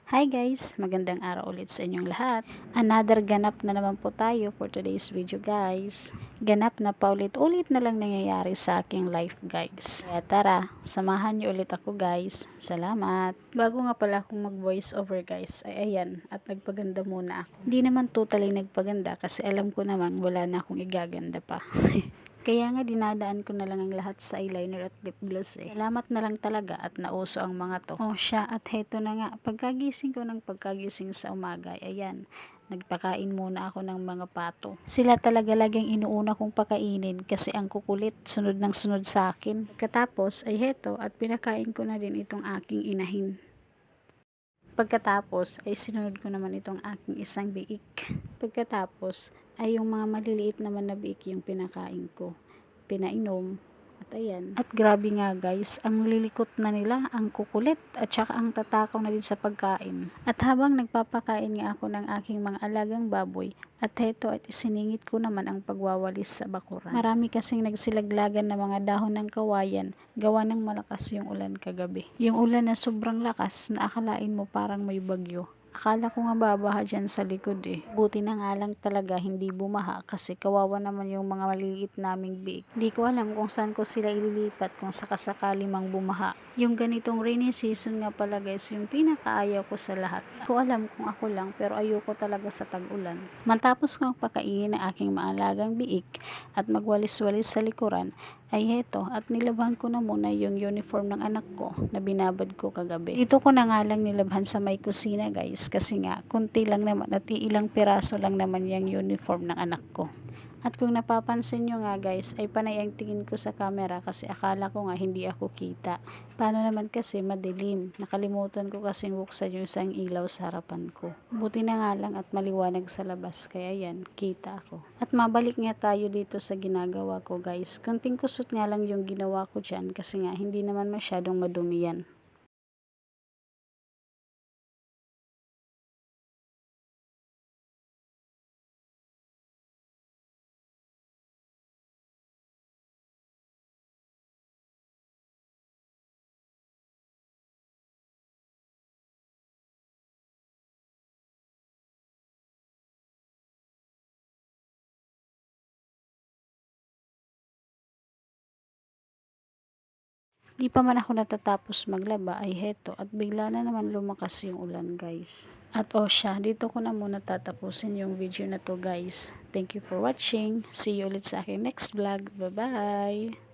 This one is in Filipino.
Hi guys! Magandang araw ulit sa inyong lahat. Another ganap na naman po tayo for today's video guys. Ganap na paulit-ulit na lang nangyayari sa aking life guys. Kaya tara, samahan niyo ulit ako guys. Salamat! Bago nga pala akong mag voice over guys, ay ayan, at nagpaganda muna ako. Hindi naman totally nagpaganda kasi alam ko naman wala na akong igaganda pa. Kaya nga dinadaan ko na lang ang lahat sa eyeliner at lip gloss eh. Salamat na lang talaga at nauso ang mga to. Oh siya, at heto na nga. Pagkagising sa umaga, ayan. Nagpakain muna ako ng mga pato. Sila talaga laging inuuna kong pakainin kasi ang kukulit, sunod ng sunod sa akin. Pagkatapos ay heto at pinakain ko na din itong aking inahin. Pagkatapos ay sinunod ko naman itong aking isang biik. Pagkatapos ay yung mga maliliit naman na biik yung pinakain ko. Pinainom. At ayan. At grabe nga guys, ang lilikot na nila, ang kukulit, at saka ang tatakaw na din sa pagkain. At habang nagpapakain nga ako ng aking mga alagang baboy, at heto at isiningit ko naman ang pagwawalis sa bakuran. Marami kasing nagsilaglagan na mga dahon ng kawayan, gawa ng malakas yung ulan kagabi. Yung ulan na sobrang lakas na akalain mo parang may bagyo. Akala ko nga babaha dyan sa likod eh. Buti na nga lang talaga hindi bumaha kasi kawawa naman yung mga maliliit naming biik. Di ko alam kung saan ko sila ililipat kung sakasakali mang bumaha. Yung ganitong rainy season nga pala guys, yung pinakaayaw ko sa lahat. Di ko alam kung ako lang pero ayoko talaga sa tag-ulan. Matapos kong pakainin ang aking maalagang biik at magwalis-walis sa likuran, ay heto at nilabhan ko na muna yung uniform ng anak ko na binabad ko kagabi. Dito ko na nga lang nilabhan sa may kusina guys kasi nga kunti lang naman at ilang piraso lang naman yung uniform ng anak ko. At kung napapansin nyo nga guys ay panay ang tingin ko sa camera kasi akala ko nga hindi ako kita. Paano naman kasi madilim. Nakalimutan ko kasing buksan yung isang ilaw sa harapan ko. Buti na nga lang at maliwanag sa labas kaya yan, kita ako. At mabalik nga tayo dito sa ginagawa ko guys. Kunting kusot nga lang yung ginawa ko dyan kasi nga hindi naman masyadong madumi yan. Di pa man ako natatapos maglaba ay heto at bigla na naman lumakas yung ulan guys. At o siya, dito ko na muna tatapusin yung video na to guys. Thank you for watching. See you ulit sa aking next vlog. Bye bye!